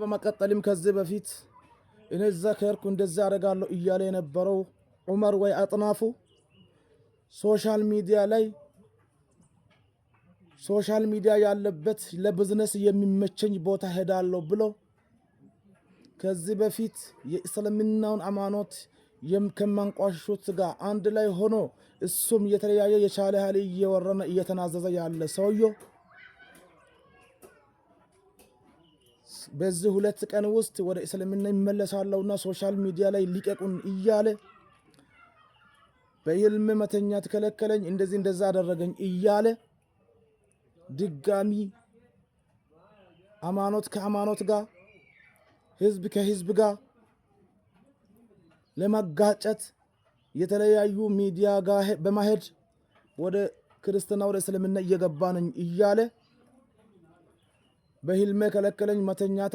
በመቀጠልም ከዚህ በፊት እኔ ዘከርኩ እንደዛ አደርጋለሁ እያለ የነበረው ዑመር ወይ አጥናፉ ሶሻል ሚዲያ ያለበት ለቢዝነስ የሚመቸኝ ቦታ ሄዳለሁ ብሎ ከዚህ በፊት የእስልምናውን ሃይማኖት ከማንቋሽሹት ጋር አንድ ላይ ሆኖ እሱም የተለያየ የቻለ ኃይል እየወረነ እየተናዘዘ ያለ ሰውየው በዚህ 2 ቀን ውስጥ ወደ እስልምና ይመለሳለውና ሶሻል ሚዲያ ላይ ሊቀቁን እያለ በህልም መተኛት ከለከለኝ እንደዛ አደረገኝ እያለ ድጋሚ ሃይማኖት ከሃይማኖት ጋር ህዝብ ከህዝብ ጋር ለማጋጨት የተለያዩ ሚዲያ ጋር በማሄድ ወደ ክርስትና ወደ እስልምና እየገባ ነኝ እያለ በህልሜ ከለከለኝ መተኛት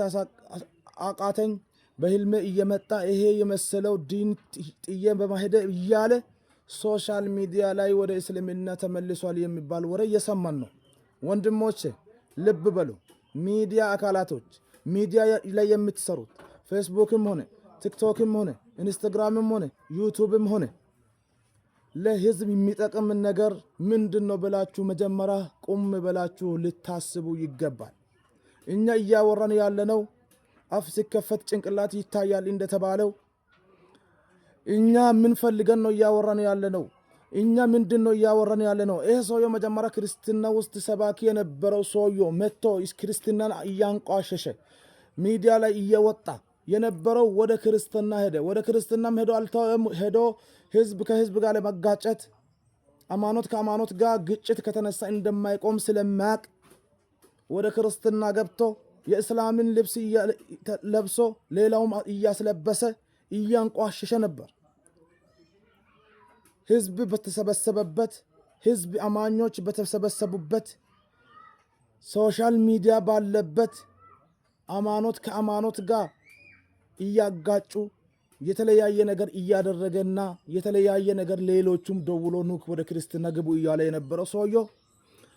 አቃተኝ በህልሜ እየመጣ ይሄ የመሰለው ዲን ጥዬ በማሄድ እያለ ሶሻል ሚዲያ ላይ ወደ እስልምና ተመልሷል የሚባል ወሬ እየሰማን ነው። ወንድሞቼ ልብ በሉ። ሚዲያ አካላቶች ሚዲያ ላይ የምትሰሩት ፌስቡክም ሆነ ቲክቶክም ሆነ ኢንስታግራምም ሆነ ዩቲዩብም ሆነ ለህዝብ የሚጠቅም ነገር ምንድነው ብላችሁ መጀመሪያ ቁም ብላችሁ ልታስቡ ይገባል። እኛ እያወራን ያለነው አፍ ሲከፈት ጭንቅላት ይታያል እንደተባለው እኛ ምን ፈልገን ነው እያወራን ያለነው? እኛ ምንድነው እያወራን ያለነው? ይሄ ሰውየው መጀመሪያ ክርስትና ውስጥ ሰባኪ የነበረው ሰውየው መጥቶ ክርስትናን እያንቋሸሸ ሚዲያ ላይ እየወጣ የነበረው ወደ ክርስትና ሄደ። ወደ ክርስትናም ሄዶ ህዝብ ከህዝብ ጋር ለመጋጨት ሃይማኖት ከሃይማኖት ጋር ግጭት ከተነሳ እንደማይቆም ስለማያቅ ወደ ክርስትና ገብቶ የእስላምን ልብስ ለብሶ ሌላውም እያስለበሰ እያንቋሸሸ ነበር። ህዝብ በተሰበሰበበት ህዝብ አማኞች በተሰበሰቡበት ሶሻል ሚዲያ ባለበት ሃይማኖት ከሃይማኖት ጋር እያጋጩ የተለያየ ነገር እያደረገና የተለያየ ነገር ሌሎቹም ደውሎ ኑ ወደ ክርስትና ግቡ እያለ የነበረው ሰውየው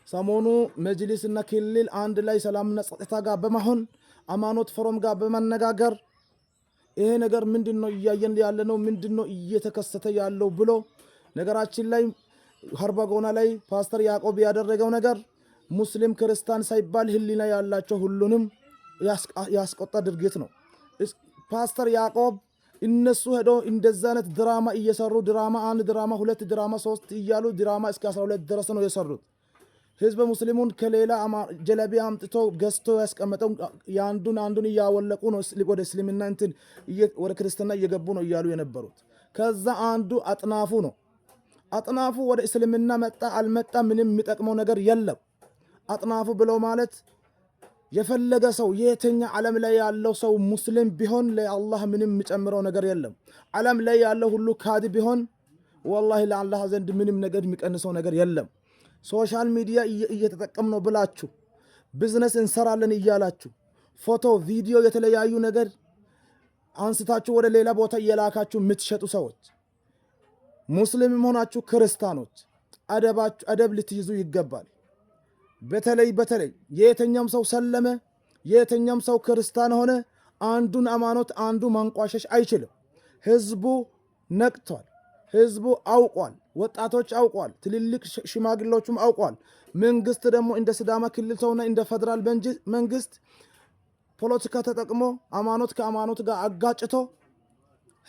ሰሞኑ መጅሊስና ክልል አንድ ላይ ሰላምና ጸጥታ ጋር በመሆን ሃይማኖት ፎረም ጋር በመነጋገር ይሄ ነገር ምንድነው እያየን ያለነው ምንድነው እየተከሰተ ያለው ብሎ ነገራችን ላይ ሀርባጎና ላይ ፓስተር ያዕቆብ ያደረገው ነገር ሙስሊም ክርስቲያን ሳይባል ህሊና ያላቸው ሁሉንም ያስቆጣ ድርጊት ነው። ፓስተር ያዕቆብ እነሱ ሄዶ እንደዛ አይነት ድራማ እየሰሩ ድራማ 1 ድራማ 2 ድራማ 3 እያሉ ድራማ እስከ 12 ድረስ ነው የሰሩት። ህዝብ ሙስሊሙን ከሌላ ጀለቢያ አምጥቶ ገዝቶ ያስቀመጠው አንዱን እያወለቁ ነው ወደ እስልምና ወደ ክርስትና እየገቡ ነው እያሉ የነበሩት። ከዛ አንዱ አጥናፉ ነው። አጥናፉ ወደ እስልምና መጣ አልመጣ ምንም የሚጠቅመው ነገር የለም። አጥናፉ ብለው ማለት የፈለገ ሰው የትኛ ዓለም ላይ ያለው ሰው ሙስሊም ቢሆን ለአላህ ምንም የሚጨምረው ነገር የለም። ዓለም ላይ ያለው ሁሉ ካዲ ቢሆን ወላሂ ለአላህ ዘንድ ምንም ነገር የሚቀንሰው ነገር የለም። ሶሻል ሚዲያ እየተጠቀም ነው ብላችሁ ቢዝነስ እንሰራለን እያላችሁ ፎቶ ቪዲዮ የተለያዩ ነገር አንስታችሁ ወደ ሌላ ቦታ እየላካችሁ የምትሸጡ ሰዎች ሙስሊም ሆናችሁ ክርስቲያኖች አደብ ልትይዙ ይገባል። በተለይ የየትኛውም ሰው ሰለመ የየትኛውም ሰው ክርስቲያን ሆነ አንዱን ሃይማኖት አንዱ ማንቋሸሽ አይችልም። ህዝቡ ነቅቷል። ህዝቡ አውቋል። ወጣቶች አውቋል። ትልልቅ ሽማግሌዎችም አውቋል። መንግስት ደግሞ እንደ ሲዳማ ክልል ሰውና እንደ ፌደራል መንግስት ፖለቲካ ተጠቅሞ ሃይማኖት ከሃይማኖት ጋር አጋጭቶ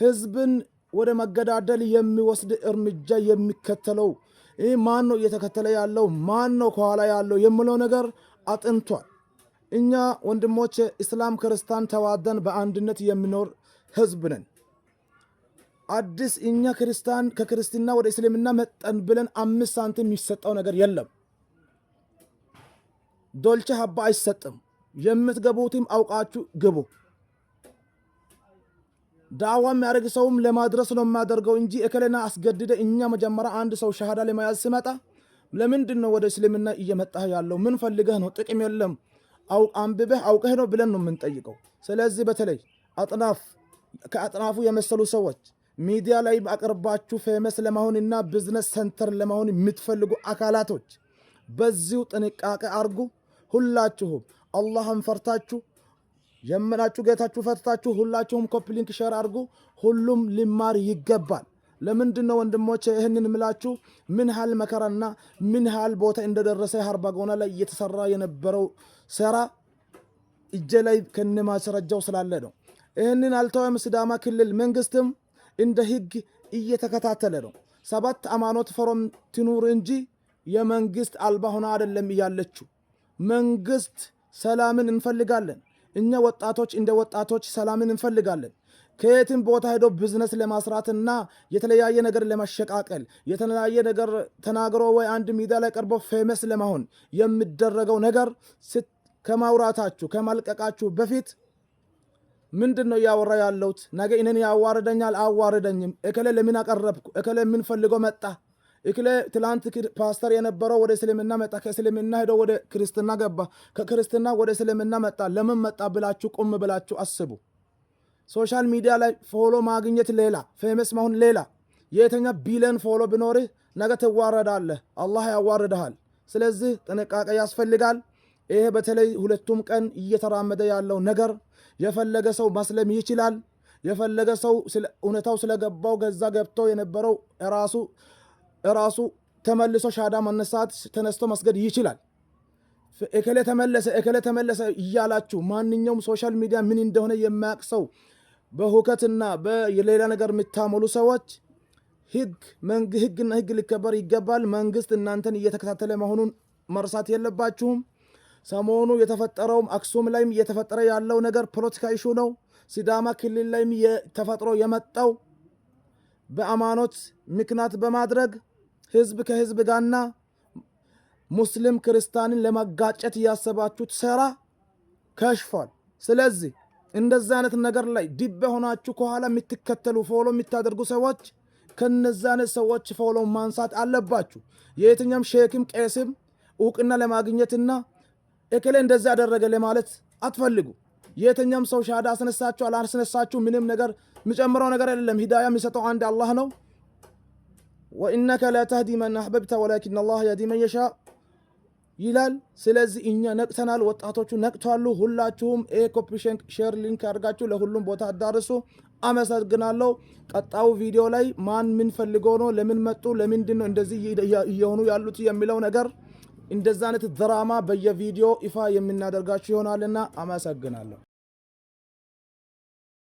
ህዝብን ወደ መገዳደል የሚወስድ እርምጃ የሚከተለው ይህ ማን ነው እየተከተለ ያለው ማን ነው ከኋላ ያለው የሚለው ነገር አጥንቷል። እኛ ወንድሞች እስላም ክርስቲያን ተዋደን በአንድነት የሚኖር ህዝብ ነን። አዲስ እኛ ከክርስትና ወደ እስልምና መጠን ብለን 5 ሳንቲም የሚሰጠው ነገር የለም። ዶልቼ ሀባ አይሰጥም። የምትገቡትም አውቃችሁ ግቡ። ዳዋ የሚያደርግ ሰውም ለማድረስ ነው የማደርገው እንጂ እከለና አስገድደ እኛ መጀመሪያ አንድ ሰው ሸሃዳ ለመያዝ ሲመጣ ለምንድን ነው ወደ እስልምና እየመጣህ ያለው? ምን ፈልገህ ነው? ጥቅም የለም አንብበህ አውቀህ ነው ብለን ነው የምንጠይቀው። ስለዚህ በተለይ ከአጥናፉ የመሰሉ ሰዎች ሚዲያ ላይ አቅርባችሁ ፌመስ ለመሆንና ቢዝነስ ሴንተር ለመሆን የምትፈልጉ አካላቶች በዚሁ ጥንቃቄ አርጉ። ሁላችሁም አላህን ፈርታችሁ ጀመናችሁ ጌታችሁ ፈትታችሁ ሁላችሁም ኮፒ ሊንክ ሼር አድርጉ። ሁሉም ሊማር ይገባል። ለምንድነው ወንድሞቼ ይህንን ምላችሁ? ምን ያህል መከራና ምን ያህል ቦታ እንደደረሰ ሀርባጎና ላይ እየተሰራ የነበረው ስራ እጄ ላይ ከነማስረጃው ስላለ ነው። ይህንን አልተወም። ሲዳማ ክልል መንግስትም እንደ ህግ እየተከታተለ ነው። 7 ሃይማኖት ፎረም ትኑር እንጂ የመንግስት አልባ ሆና አይደለም ያለችው። መንግስት ሰላምን እንፈልጋለን። እኛ ወጣቶች እንደ ወጣቶች ሰላምን እንፈልጋለን። ከየትም ቦታ ሄዶ ቢዝነስ ለማስራትና የተለያየ ነገር ለማሸቃቀል የተለያየ ነገር ተናግሮ ወይ አንድ ሚዲያ ላይ ቀርቦ ፌመስ ለመሆን የሚደረገው ነገር ከማውራታችሁ ከማልቀቃችሁ በፊት ምንድነው ያወራ ያለውት? ነገ እኔን ያዋርደኛል አዋርደኝም፣ እከለ ለምን አቀረብኩ፣ እከለ ምን ፈልጎ መጣ፣ እከለ ትላንት ፓስተር የነበረው ወደ እስልምና መጣ፣ ከእስልምና ሄዶ ወደ ክርስትና ገባ፣ ከክርስትና ወደ እስልምና መጣ፣ ለምን መጣ ብላችሁ ቆም ብላችሁ አስቡ። ሶሻል ሚዲያ ላይ ፎሎ ማግኘት ሌላ፣ ፌመስ መሆን ሌላ። የትኛ ቢሊየን ፎሎ ቢኖርህ ነገ ትዋረዳለህ፣ አላህ ያዋርድሃል። ስለዚህ ጥንቃቄ ያስፈልጋል። ይሄ በተለይ ሁለቱም ቀን እየተራመደ ያለው ነገር የፈለገ ሰው ማስለም ይችላል። የፈለገ ሰው እውነታው ስለገባው ገዛ ገብቶ የነበረው ራሱ ተመልሶ ሻዳ መነሳት ተነስቶ መስገድ ይችላል። እከለ ተመለሰ እያላችሁ ማንኛውም ሶሻል ሚዲያ ምን እንደሆነ የማያውቅ ሰው በሁከትና በሌላ ነገር የምታሞሉ ሰዎች ህግና ህግ ሊከበር ይገባል። መንግስት እናንተን እየተከታተለ መሆኑን መርሳት የለባችሁም። ሰሞኑ የተፈጠረው አክሱም ላይም እየተፈጠረ ያለው ነገር ፖለቲካ ኢሹ ነው። ሲዳማ ክልል ላይም ተፈጥሮ የመጣው በሃይማኖት ምክንያት በማድረግ ህዝብ ከህዝብ ጋርና ሙስሊም ክርስቲያንን ለማጋጨት ያሰባችሁት ሥራ ከሽፏል። ስለዚህ እንደዛ አይነት ነገር ላይ ዲብ ሆናችሁ ከኋላ የምትከተሉ ፎሎ የምታደርጉ ሰዎች ከነዛ አይነት ሰዎች ፎሎ ማንሳት አለባችሁ። የየትኛም ሼክም ቄስም እውቅና ለማግኘትና እከለ እንደዛ ያደረገ ለማለት አትፈልጉ። የትኛም ሰው ሻዳ አስነሳችሁ አላስነሳችሁ ምንም ነገር የሚጨምረው ነገር አይደለም። ሂዳያ የሚሰጠው አንድ አላህ ነው። ወኢነከ ላ ተህዲ መን አሕበብተ ወላኪን አላህ የህዲ መን የሻእ ይላል። ስለዚህ እኛ ነቅተናል፣ ወጣቶቹ ነቅቷሉ። ሁላችሁም ኮፒ ሼር ሊንክ አድርጋችሁ ለሁሉም ቦታ አዳርሱ። አመሰግናለሁ። ቀጣው ቪዲዮ ላይ ማን ምን ፈልጎ ነው፣ ለምን መጡ፣ ለምንድን ነው እንደዚህ እየሆኑ ያሉት የሚለው ነገር እንደዛ አይነት ድራማ በየቪዲዮ ይፋ የምናደርጋችሁ ይሆናልና አመሰግናለሁ።